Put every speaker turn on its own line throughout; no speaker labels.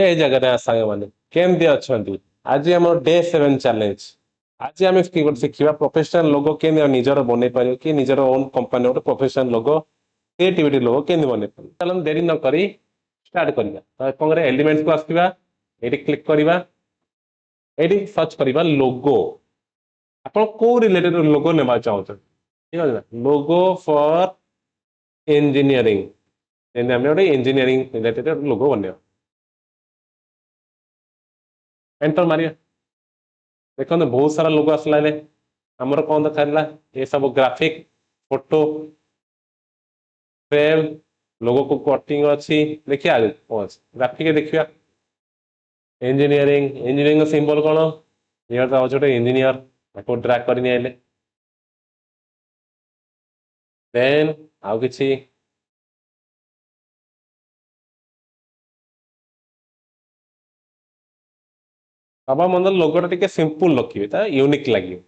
ଏ ଜାଗାରେ ସାଙ୍ଗମାନେ କେମିତି ଅଛନ୍ତି? ଆଜି ଆମର ଡେ 7 ଚ୍ୟାଲେଞ୍ଜ। ଆଜି ଆମେ ଶିଖିବା ପ୍ରଫେସନାଲ ଲୋଗୋ କେମିତି ନିଜର ବନେଇ ପାରିବ କି ନିଜର ଓନ୍ କମ୍ପାନୀ ଗୋଟେ ପ୍ରଫେସନାଲ ଲୋଗୋ କ୍ରିଏଟିଭିଟି ଲୋଗୋ କେମିତି ବନେଇ ପାରିବ। ଚାଲନ୍ତୁ ଡେରି ନ କରି ଷ୍ଟାର୍ଟ କରିବା। ତ କଣ କରିବା ଏଲିମେଣ୍ଟକୁ ଆସିବା, ଏଇଠି କ୍ଲିକ୍ କରିବା, ଏଇଠି ସର୍ଚ୍ଚ କରିବା ଲୋଗୋ। ଆପଣ କୋଉ ରିଲେଟେଡ ଲୋଗୋ ନେବାକୁ ଚାହୁଁଛନ୍ତି? ଠିକ ଅଛି ନା ଲୋଗୋ ଫର ଇଞ୍ଜିନିୟରିଂ। ଯେମିତି ଆମେ ଗୋଟେ ଇଞ୍ଜିନିୟରିଂ ରିଲେଟେଡ ଲୋଗୋ ବନେଇବା। ଏଣ୍ଟର ମାରିବା। ଦେଖନ୍ତୁ ବହୁତ ସାରା ଲୋଗୋ ଆସିଲା ଏବେ। ଆମର କଣ ଦେଖାଥିଲା ଏ ସବୁ ଗ୍ରାଫିକ ଫଟୋ ଫ୍ରେମ ଲୋଗୋକୁ କଟିଂ ଅଛି। ଦେଖିବା ଆଗକୁ କଣ ଅଛି ଗ୍ରାଫିକ ଦେଖିବା। ଇଞ୍ଜିନିୟରିଂ ସିମ୍ବଲ କଣ? ଇଏ ତ ହଉଛି ଗୋଟେ ଇଞ୍ଜିନିୟର ତାକୁ ଡ୍ରାଗ କରି ନେଇ ଆଇଲେ। ଦେନ୍ ଆଉ କିଛି ବାବା ମନ୍ଦିର ଲୋଗୋଟା ଟିକେ ସିମ୍ପଲ ରଖିବେ ତା ୟୁନିକ୍ ଲାଗିବ।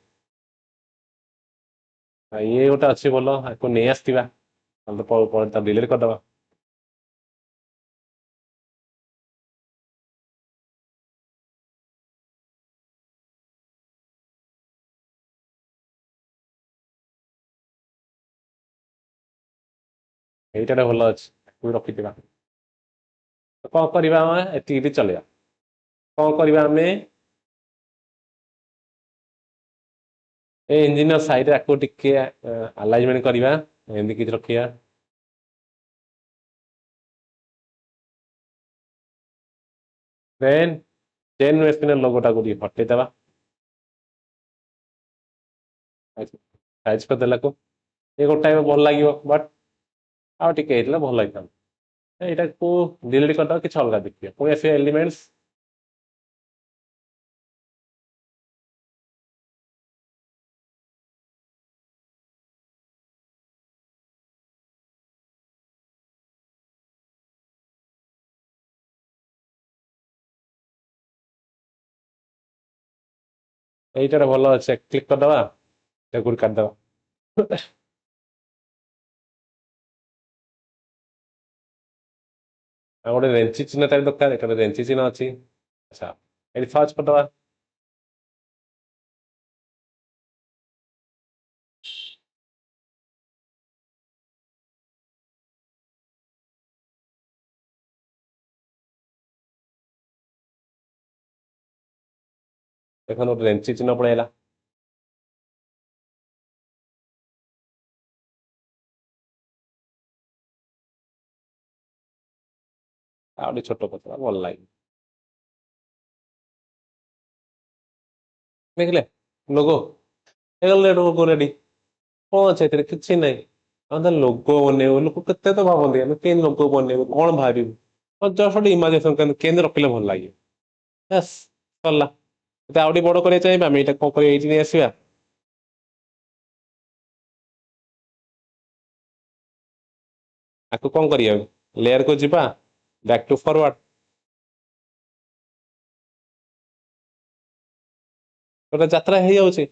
ଇଏ ଗୋଟେ ଅଛି ଭଲ ଆକୁ ନେଇ ଆସିଥିବା ତା ଡିଲିଟ କରିଦବା। ଏଇଟା ଭଲ ଅଛି ତାକୁ ବି ରଖିଥିବା। କଣ କରିବା ଆମେ ଏତିକି ଚଲେଇବା। କଣ କରିବା ଆମେ ଏ ଇଞ୍ଜିନିୟର ସାଇଡରେ ଆକୁ ଟିକେ ଆଲାଇନମେଣ୍ଟ କରିବା ଏମିତି କିଛି ରଖିବା। ଦେନ୍ ଲୋଗୋଟାକୁ ଟିକେ ହଟେଇଦବା। ସାଇଜ କରିଦେଲାକୁ ଏ ଗୋଟାଏ ଭଲ ଲାଗିବ ବଟ୍ ଆଉ ଟିକେ ହେଇଥିଲେ ଭଲ ହେଇଥାନ୍ତା। ଏଇଟାକୁ ଡିଲିଟ କରିଦବା କିଛି ଅଲଗା ଦେଖିବା ପୁଣି ଆସିବା ଏଲିମେଣ୍ଟସ। ଏଇଟାରେ ଭଲ ଅଛି କ୍ଲିକ୍ କରିଦବା ତାକୁ କାଟିଦବା। ଆଉ ଗୋଟେ ରେଞ୍ଚି ଚିହ୍ନ ତାର ଦରକାର ଏଠାରେ ରେଞ୍ଚି ଚିହ୍ନ ଅଛି। ଆଚ୍ଛା ଏଠି ସର୍ଚ୍ଚ କରିଦବା। ଦେଖନ୍ତୁ ଗୋଟେ ରେଞ୍ଚି ଚିହ୍ନ ପଳେଇଲା। ଆଉ ଟିକେ ଛୋଟ କରିଦବା ଭଲ ଲାଗିବ। ଦେଖିଲେ ଲୋଗୋ ହେଇଗଲା ଲୋଗୋ ରେଡି। କଣ ଅଛି ଏଥିରେ କିଛି ନାହିଁ। ଆମେ ତ ଲୋଗୋ ବନେଇବୁ ଲୋକ କେତେ ତ ଭାବନ୍ତି ଆମେ କେମିତି ଲୋଗୋ ବନେଇବୁ କଣ ଭାବିବୁ। ଜଷ୍ଟ ଗୋଟେ ଇମାଜିନେସନ କେମିତି ରଖିଲେ ଭଲ ଲାଗିବ। ବାସ୍ ସରିଲା। ଯଦି ଆଉ ଟିକେ ବଡ କରିବାକୁ ଚାହିଁବା ଆମେ ଏଇଟା କଣ କରିବା ଏଇଠି ନେଇ ଆସିବା। ଆକୁ କଣ କରିବା ଲେୟରକୁ ଯିବା ବ୍ୟାକ୍ ଟୁ ଫରୱାର୍ଡ। ଗୋଟେ ଯାତ୍ରା ହେଇଯାଉଛି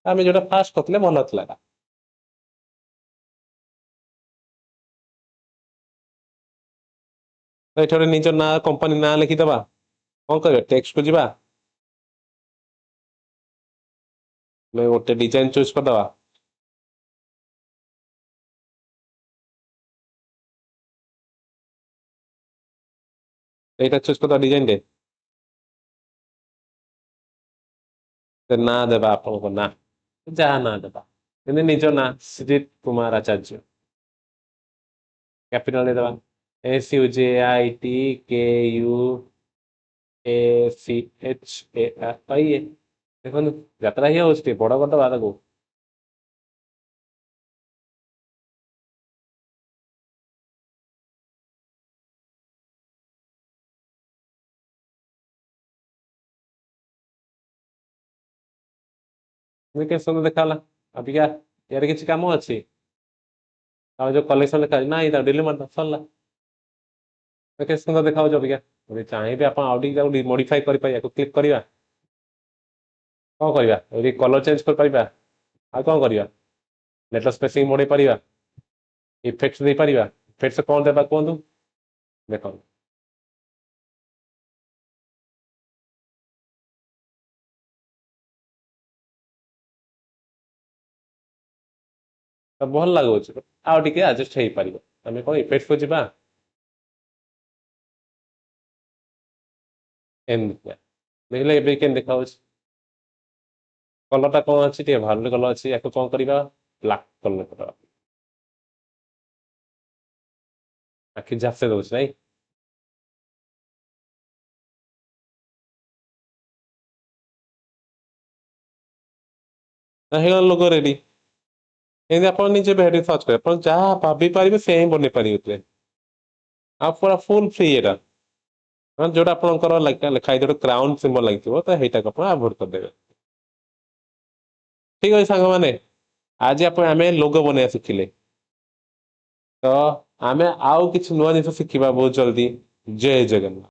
ଆମେ ଯୋଉଟା ଫାଷ୍ଟ କରିଥିଲେ ଭଲ ଥିଲା। ତ ଏଠି ଗୋଟେ ନିଜ ନାଁ କମ୍ପାନୀ ନାଁ ଲେଖିଦବା। କଣ କରିବା ଟେକ୍ସଟକୁ ଯିବା। ଗୋଟେ ଡିଜାଇନ ଚୁଜ କରିଦବା। ଏଇଟା ଚୁଜ କରିଦବା ଡିଜାଇନ ଟେ। ନାଁ ଦେବା ଆପଣଙ୍କ ନାଁ ଯାହା ନାଁ ଦେବା ଯେମିତି ନିଜ ନାଁ ଶ୍ରୀ କୁମାର ଆଚାର୍ଯ୍ୟ। କ୍ୟାପିଟାଲ ଦେଇଦବା SUJITKUACH ଦେଖନ୍ତୁ ଯାତ୍ରା ହିଁ ହଉଛି ଟିକେ ବଡ କରିଦବା ତାକୁ। କେତେ ସୁନ୍ଦର ଦେଖାଗଲା ଅବିକା ୟାର କିଛି କାମ ଅଛି। ଆଉ ଯୋଉ କଲେକ୍ସନ ଲେଖା ଅଛି ନାଇଁ ତାକୁ ଡିଲିଟ ମାରିଦବା ସରିଲା। କେତେ ସୁନ୍ଦର ଦେଖାଯାଉଛି ଅବିକା ଯଦି ଚାହିଁବେ ଆପଣ ଆଉ ଟିକେ ତାକୁ ମଡିଫାଇ କରିପାରିବେ ୟାକୁ କ୍ଲିକ୍ କରିବା। କଣ କରିବା ଏଠି କଲର ଚେଞ୍ଜ କରିପାରିବା ଆଉ କଣ କରିବା ଲେଟର ସ୍ପେସିଂ ବଢେଇ ପାରିବା। ଇଫେକ୍ଟ ଦେଇପାରିବା ଇଫେକ୍ଟ କଣ ଦେବା କୁହନ୍ତୁ ଦେଖନ୍ତୁ। ତ ଭଲ ଲାଗୁଛି ଆଉ ଟିକେ ଆଡଜଷ୍ଟ ହେଇପାରିବ। ଆମେ କଣ ଇଫେକ୍ଟକୁ ଯିବା ଏମିତିଆ ଦେଖିଲେ ଏବେ କେମିତି ଦେଖାଯାଉଛି। କଲରଟା କଣ ଅଛି ଟିକେ ଭାଲୁ କଲର ଅଛି ୟାକୁ କଣ କରିବା ବ୍ଲାକ୍ କଲର କରିବା। ଆଖି ଝାପସା ଦଉଛି ନାଇଁ। ହେଇଗଲା ଲୋଗୋ ରେଡି। ଏମିତି ଆପଣ ନିଜେ ଭେରି ସର୍ଚ୍ଚ କରିବେ ଆପଣ ଯାହା ଭାବି ପାରିବେ ସେ ହିଁ ବନେଇ ପାରିବେ ଏଥିରେ। ଆଉ ପୁରା ଫୁଲ ଫ୍ରି ଏଟା। ଯୋଉଟା ଆପଣଙ୍କର ଲେଖା ହେଇଥିବ କ୍ରାଉନ ସିମ୍ବଲ ଲାଗିଥିବ ତ ସେଇଟାକୁ ଆପଣ ଆଭଏଡ କରିଦେବେ। ଠିକ ଅଛି ସାଙ୍ଗମାନେ ଆଜି ଆମେ ଲୋଗ ବନେଇବା ଶିଖିଲେ। ତ ଆମେ ଆଉ କିଛି ନୂଆ ଜିନିଷ ଶିଖିବା ବହୁତ ଜଲ୍ଦି। ଜୟ ଜଗନ୍ନାଥ।